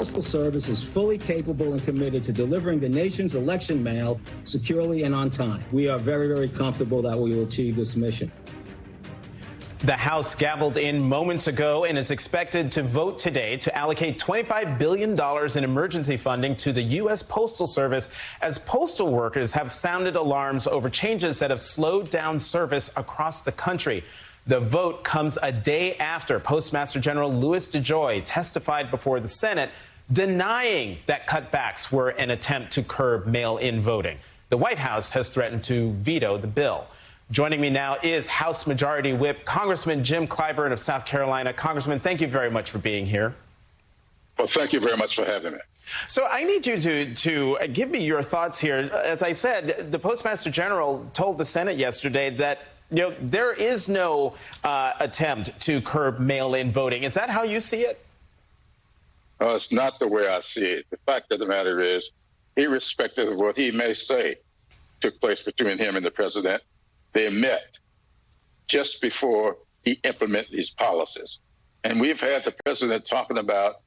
Postal Service is fully capable and committed to delivering the nation's election mail securely and on time. We are very, very comfortable that we will achieve this mission. The House gavelled in moments ago and is expected to vote today to allocate $25 billion in emergency funding to the U.S. Postal Service as postal workers have sounded alarms over changes that have slowed down service across the country. The vote comes a day after Postmaster General Louis DeJoy testified before the Senate denying that cutbacks were an attempt to curb mail-in voting. The White House has threatened to veto the bill. Joining me now is House Majority Whip Congressman Jim Clyburn of South Carolina. Congressman, thank you very much for being here. Well, thank you very much for having me. So I need you to give me your thoughts here. As I said, the Postmaster General told the Senate yesterday that there is no attempt to curb mail-in voting. Is that how you see it? No, it's not the way I see it. The fact of the matter is, irrespective of what he may say took place between him and the president, they met just before he implemented these policies. And we've had the president talking about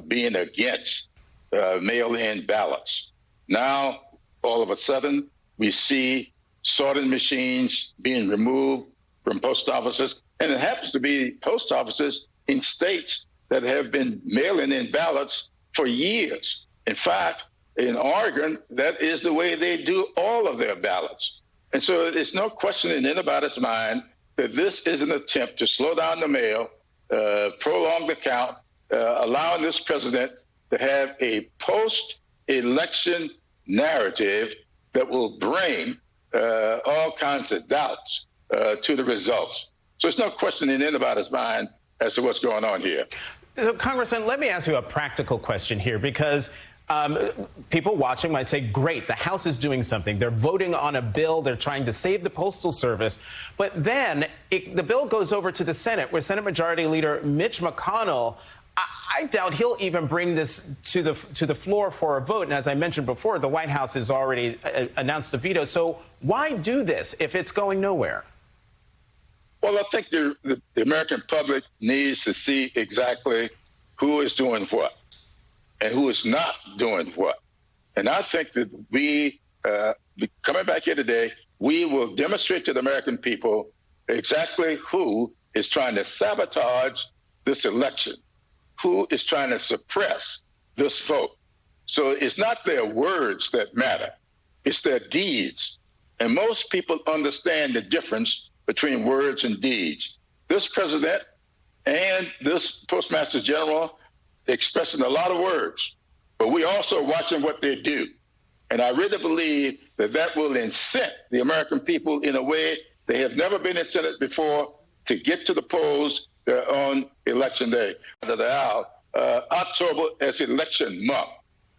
being against mail-in ballots. Now, all of a sudden, we see sorting machines being removed from post offices. And it happens to be post offices in states that have been mailing in ballots for years. In fact, in Oregon, that is the way they do all of their ballots. And so there's no question in anybody's mind that this is an attempt to slow down the mail, prolong the count, allowing this president to have a post-election narrative that will bring all kinds of doubts to the results. So there's no question in anybody's mind as to what's going on here. So, Congressman, let me ask you a practical question here, because people watching might say, great, the House is doing something. They're voting on a bill. They're trying to save the Postal Service. But then the bill goes over to the Senate, where Senate Majority Leader Mitch McConnell, I doubt he'll even bring this to the floor for a vote. And as I mentioned before, the White House has already announced a veto. So why do this if it's going nowhere? Well, I think the American public needs to see exactly who is doing what and who is not doing what. And I think that we, coming back here today, we will demonstrate to the American people exactly who is trying to sabotage this election, who is trying to suppress this vote. So it's not their words that matter, it's their deeds. And most people understand the difference between words and deeds. This president and this Postmaster General expressing a lot of words, but we're also watching what they do. And I really believe that that will incent the American people in a way they have never been incented before to get to the polls on election day. October is election month.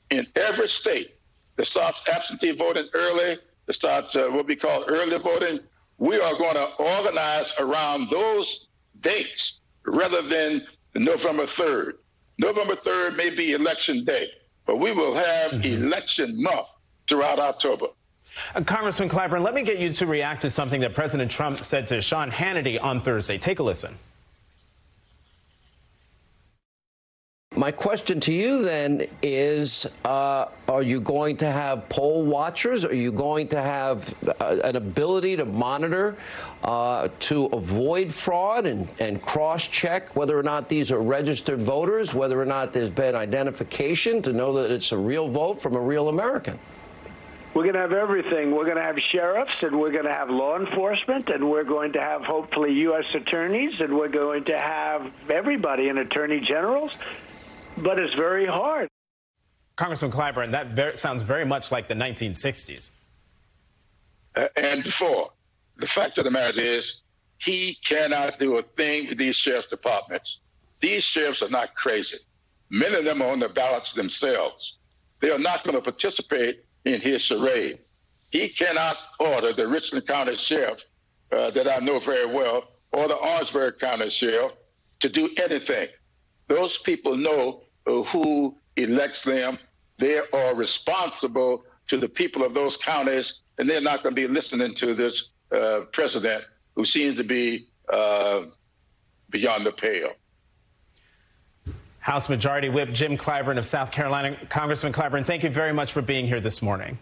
In every state that starts absentee voting early, that starts what we call early voting, we are going to organize around those dates rather than November 3rd. November 3rd may be election day, but we will have election month throughout October. Congressman Clyburn, let me get you to react to something that President Trump said to Sean Hannity on Thursday. Take a listen. My question to you then is, are you going to have poll watchers? Are you going to have an ability to monitor to avoid fraud and cross-check whether or not these are registered voters, whether or not there's been identification to know that it's a real vote from a real American? We're going to have everything. We're going to have sheriffs, and we're going to have law enforcement, and we're going to have, hopefully, U.S. attorneys, and we're going to have everybody and attorney generals. But it's very hard. Congressman Clyburn, that sounds very much like the 1960s. And before, the fact of the matter is, he cannot do a thing with these sheriff's departments. These sheriffs are not crazy. Many of them are on the ballots themselves. They are not going to participate in his charade. He cannot order the Richland County Sheriff that I know very well, or the Orangeburg County Sheriff, to do anything. Those people know who elects them. They are responsible to the people of those counties, and they're not going to be listening to this president who seems to be beyond the pale. House Majority Whip Jim Clyburn of South Carolina. Congressman Clyburn, thank you very much for being here this morning.